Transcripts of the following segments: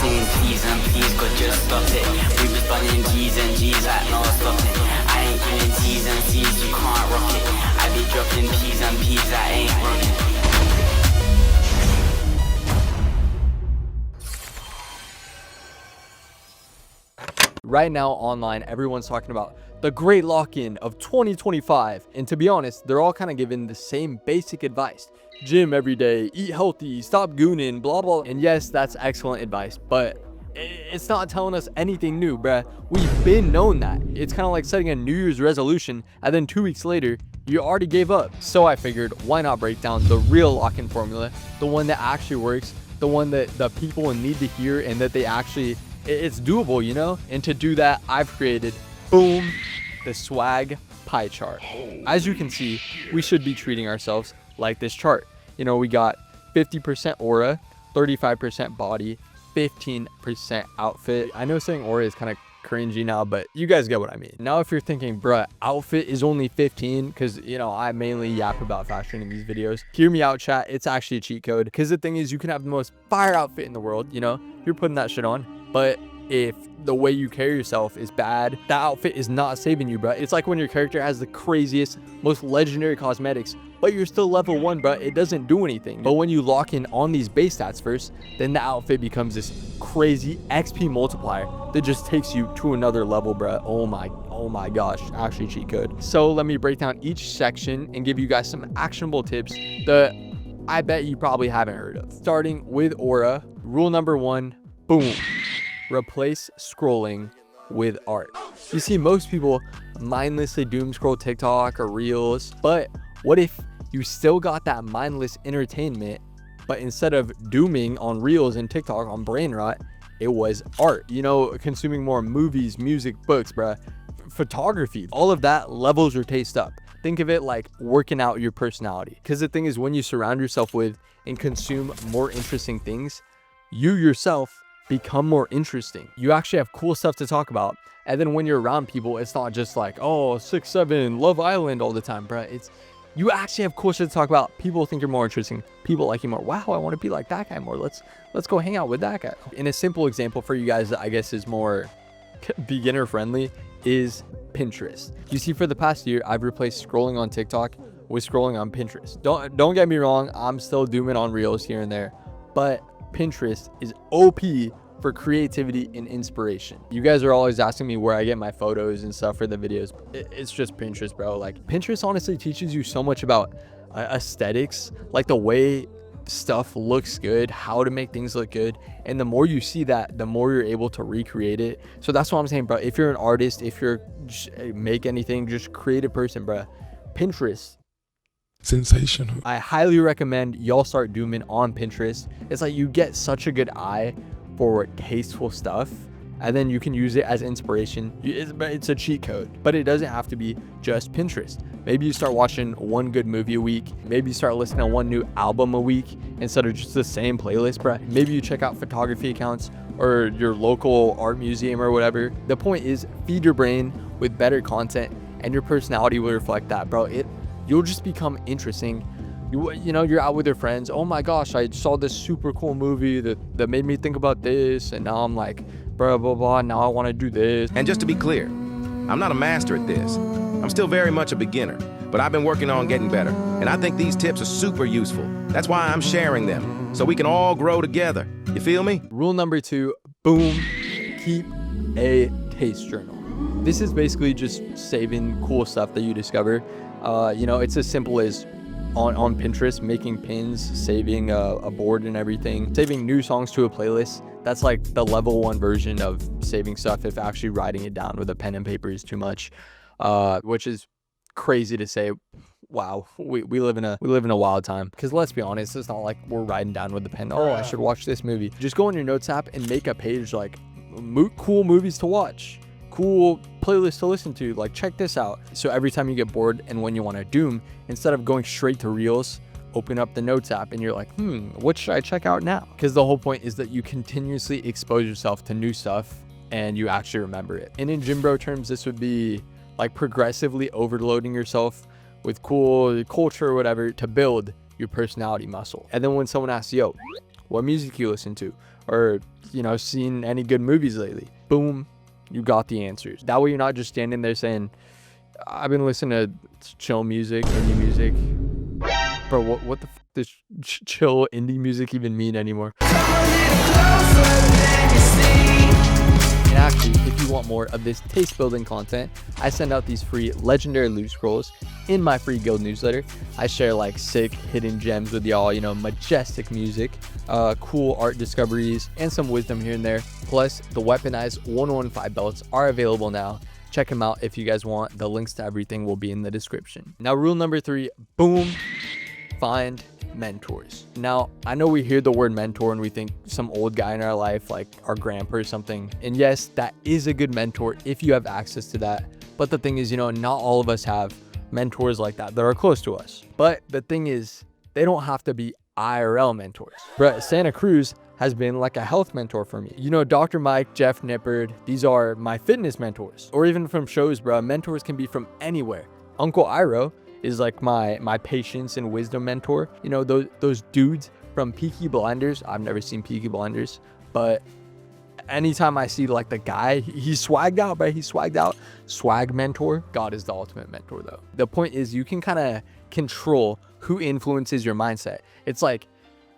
saying please and please, God just stop it. We was bunning G's and G's like no stopping. I ain't giving T's and C's, you can't rock it. I be dropping P's and P's, I ain't rocking. Right now online, everyone's talking about the great lock-in of 2025. And to be honest, they're all kind of giving the same basic advice. Gym every day, eat healthy, stop gooning, blah, blah. And yes, that's excellent advice, but it's not telling us anything new, bruh. We've been known that. It's kind of like setting a New Year's resolution and then 2 weeks later, you already gave up. So I figured, why not break down the real lock-in formula, the one that actually works, the one that the people need to hear and that they actually, it's doable, you know? And to do that, I've created, boom, the swag pie chart. As you can see, we should be treating ourselves like this chart. You know, we got 50% aura, 35% body, 15% outfit. I know saying aura is kind of cringy now, but you guys get what I mean. Now, if you're thinking, bruh, outfit is only 15, because, you know, I mainly yap about fashion in these videos. Hear me out, chat. It's actually a cheat code, because the thing is, you can have the most fire outfit in the world, you know? You're putting that shit on. But if the way you carry yourself is bad, that outfit is not saving you, bro. It's like when your character has the craziest, most legendary cosmetics, but you're still level 1, bro. It doesn't do anything. But when you lock in on these base stats first, then the outfit becomes this crazy XP multiplier that just takes you to another level, bro. Oh my gosh, actually cheat code. So let me break down each section and give you guys some actionable tips that I bet you probably haven't heard of. Starting with aura, rule number 1, boom. Replace scrolling with art. You see, most people mindlessly doom scroll TikTok or Reels, but what if you still got that mindless entertainment, but instead of dooming on Reels and TikTok on brain rot, it was art? You know, consuming more movies, music, books, bruh, photography, all of that levels your taste up. Think of it like working out your personality. Because the thing is, when you surround yourself with and consume more interesting things, you yourself become more interesting. You actually have cool stuff to talk about. And then when you're around people, it's not just like, oh, 6-7, Love Island all the time, bro. It's, you actually have cool shit to talk about. People think you're more interesting. People like you more. Wow, I want to be like that guy more. Let's go hang out with that guy. And a simple example for you guys that I guess is more beginner friendly is Pinterest. You see, for the past year, I've replaced scrolling on TikTok with scrolling on Pinterest. Don't get me wrong, I'm still dooming on Reels here and there, but Pinterest is OP for creativity and inspiration. You guys are always asking me where I get my photos and stuff for the videos. It's just Pinterest, bro. Like, Pinterest honestly teaches you so much about aesthetics, like the way stuff looks good, how to make things look good. And the more you see that, the more you're able to recreate it. So that's what I'm saying, bro. If you're an artist, if you're make anything, just creative person, bro, Pinterest, sensational. I highly recommend y'all start dooming on Pinterest. It's like you get such a good eye for tasteful stuff, and then you can use it as inspiration. It's a cheat code, but it doesn't have to be just Pinterest. Maybe you start watching one good movie a week. Maybe you start listening to one new album a week instead of just the same playlist, bro. Maybe you check out photography accounts or your local art museum or whatever. The point is, feed your brain with better content, and your personality will reflect that, bro. You'll just become interesting. You know, you're out with your friends. Oh my gosh, I saw this super cool movie that made me think about this, and now I'm like, blah, blah, blah, now I want to do this. And just to be clear, I'm not a master at this. I'm still very much a beginner, but I've been working on getting better. And I think these tips are super useful. That's why I'm sharing them, so we can all grow together. You feel me? Rule number 2, boom, keep a taste journal. This is basically just saving cool stuff that you discover. You know, it's as simple as on Pinterest, making pins, saving a board and everything, saving new songs to a playlist. That's like the level 1 version of saving stuff if actually writing it down with a pen and paper is too much, which is crazy to say. Wow, we live in a wild time, because let's be honest, it's not like we're writing down with the pen, oh, I should watch this movie. Just go in your notes app and make a page like cool movies to watch, cool playlist to listen to, like check this out. So every time you get bored and when you want to doom, instead of going straight to Reels, open up the notes app and you're like, what should I check out now? Because the whole point is that you continuously expose yourself to new stuff and you actually remember it. And in gym bro terms, this would be like progressively overloading yourself with cool culture or whatever to build your personality muscle. And then when someone asks, yo, what music you listen to, or, you know, seen any good movies lately. Boom, you got the answers. That way you're not just standing there saying, I've been listening to chill music, indie music. Bro, what the f does chill indie music even mean anymore? And actually, if you want more of this taste building content, I send out these free legendary loot scrolls in my free guild newsletter. I share like sick hidden gems with y'all, you know, majestic music, cool art discoveries, and some wisdom here and there. Plus, the weaponized 115 belts are available now. Check them out if you guys want. The links to everything will be in the description. Now, rule number 3, boom, find mentors. Now, I know we hear the word mentor and we think some old guy in our life, like our grandpa or something. And yes, that is a good mentor if you have access to that. But the thing is, you know, not all of us have mentors like that are close to us. But the thing is, they don't have to be IRL mentors. But Santa Cruz has been like a health mentor for me. You know, Dr. Mike, Jeff Nippard, these are my fitness mentors. Or even from shows, bro. Mentors can be from anywhere. Uncle Iro is like my patience and wisdom mentor. You know, those dudes from Peaky Blinders. I've never seen Peaky Blinders, but anytime I see like the guy, he's swagged out, but he's swagged out. Swag mentor. God is the ultimate mentor though. The point is you can kind of control who influences your mindset. It's like,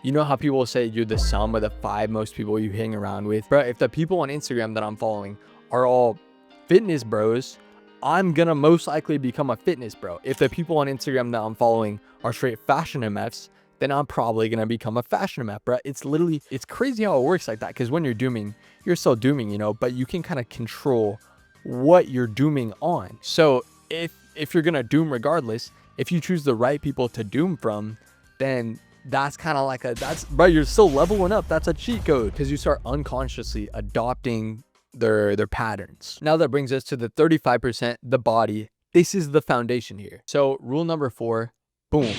you know how people say you're the sum of the 5 most people you hang around with? Bro, if the people on Instagram that I'm following are all fitness bros, I'm gonna most likely become a fitness bro. If the people on Instagram that I'm following are straight fashion MFs, then I'm probably gonna become a fashion MF, bro. It's crazy how it works like that, because when you're dooming, you're still dooming, you know, but you can kind of control what you're dooming on. So if you're gonna doom regardless, if you choose the right people to doom from, then that's kind of like bro, you're still leveling up. That's a cheat code, because you start unconsciously adopting their patterns. Now that brings us to the 35%, the body. This is the foundation here. So rule number 4, boom.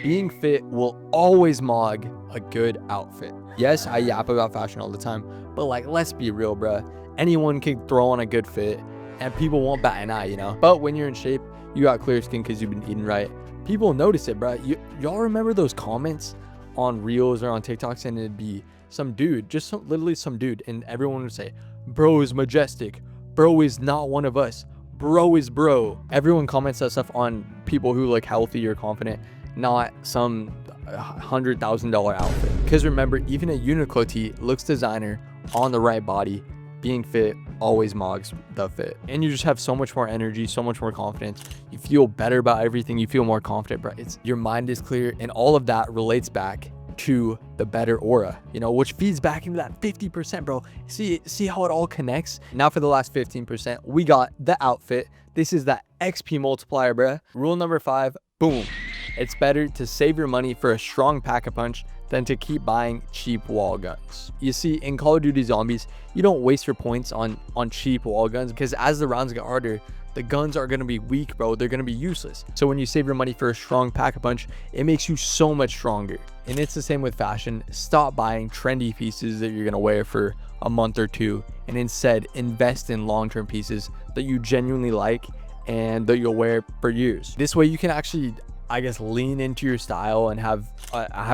Being fit will always mog a good outfit. Yes, I yap about fashion all the time, but like, let's be real, bruh. Anyone can throw on a good fit and people won't bat an eye, you know? But when you're in shape, you got clear skin because you've been eating right. People notice it, bruh. Y'all remember those comments on Reels or on TikToks, and it'd be some dude, literally some dude, and everyone would say, bro is majestic, bro is not one of us, bro is bro. Everyone comments that stuff on people who look healthy or confident, not some $100,000 outfit. Because remember, even a Uniqlo tee looks designer on the right body. Being fit always mogs the fit, and you just have so much more energy, so much more confidence. You feel better about everything. You feel more confident, bro. Your mind is clear, and all of that relates back to the better aura, you know, which feeds back into that 50%, bro. See how it all connects? Now for the last 15%, we got the outfit. This is that XP multiplier, bro. Rule number 5, boom. It's better to save your money for a strong pack-a-punch than to keep buying cheap wall guns. You see, in Call of Duty Zombies, you don't waste your points on cheap wall guns, because as the rounds get harder, the guns are going to be weak, bro. They're going to be useless. So when you save your money for a strong pack-a-punch, it makes you so much stronger. And it's the same with fashion. Stop buying trendy pieces that you're going to wear for a month or 2, and instead invest in long-term pieces that you genuinely like and that you'll wear for years. This way you can actually, I guess, lean into your style and have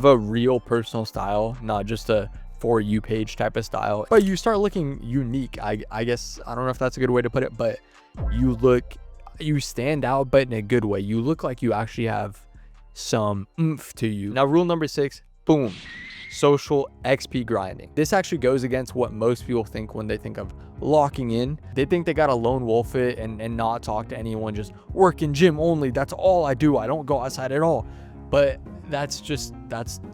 a real personal style, not just a For You page type of style. But you start looking unique. I guess, I don't know if that's a good way to put it, but you stand out, but in a good way. You look like you actually have some oomph to you. Now, rule number 6, boom. Social XP grinding. This actually goes against what most people think when they think of locking in. They think they got a lone wolf it and not talk to anyone, just work in gym only. That's all I do. I don't go outside at all. But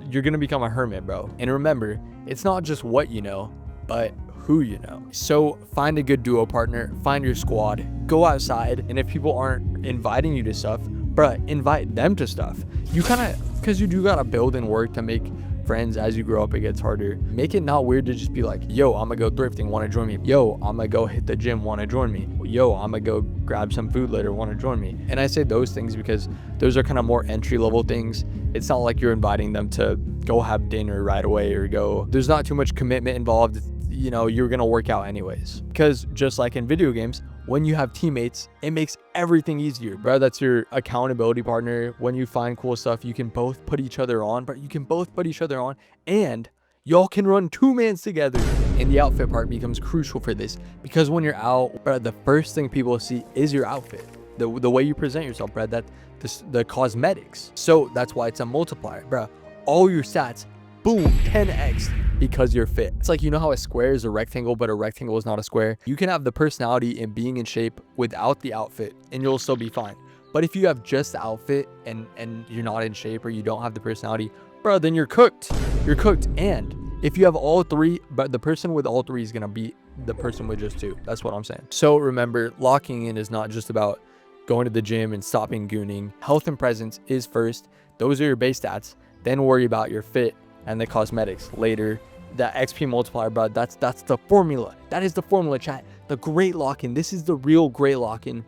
you're gonna become a hermit, bro. And remember, it's not just what you know, but who you know. So find a good duo partner, find your squad, go outside, and if people aren't inviting you to stuff, bruh, invite them to stuff. You kind of, because you do gotta build and work to make friends. As you grow up, it gets harder. Make it not weird to just be like, yo, I'm gonna go thrifting, want to join me? Yo, I'm gonna go hit the gym, want to join me? Yo, I'm gonna go grab some food later, want to join me? And I say those things because those are kind of more entry level things. It's not like you're inviting them to go have dinner right away or go. There's not too much commitment involved. You know, you're gonna work out anyways. Because just like in video games, when you have teammates, it makes everything easier, bro. That's your accountability partner. When you find cool stuff, you can both put each other on, but you can both put each other on, and Y'all can run 2-mans together. And the outfit part becomes crucial for this, because when you're out, bro, the first thing people see is your outfit. The way you present yourself, bro, the cosmetics. So that's why it's a multiplier, bro. All your stats, boom, 10x because you're fit. It's like, you know how a square is a rectangle, but a rectangle is not a square? You can have the personality and being in shape without the outfit, and you'll still be fine. But if you have just the outfit and you're not in shape, or you don't have the personality, bro, then you're cooked. You're cooked. And if you have all three, but the person with all three is gonna beat the person with just two. That's what I'm saying. So remember, locking in is not just about going to the gym and stopping gooning. Health and presence is first. Those are your base stats. Then worry about your fit and the cosmetics later. That XP multiplier, bro, that's the formula. That is the formula, chat. The great lock-in. This is the real great lock-in.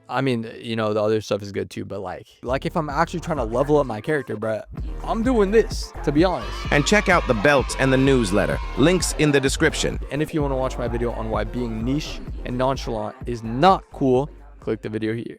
I mean, you know, the other stuff is good too, but like if I'm actually trying to level up my character, bro, I'm doing this, to be honest. And check out the belt and the newsletter. Links in the description. And if you want to watch my video on why being niche and nonchalant is not cool, click the video here.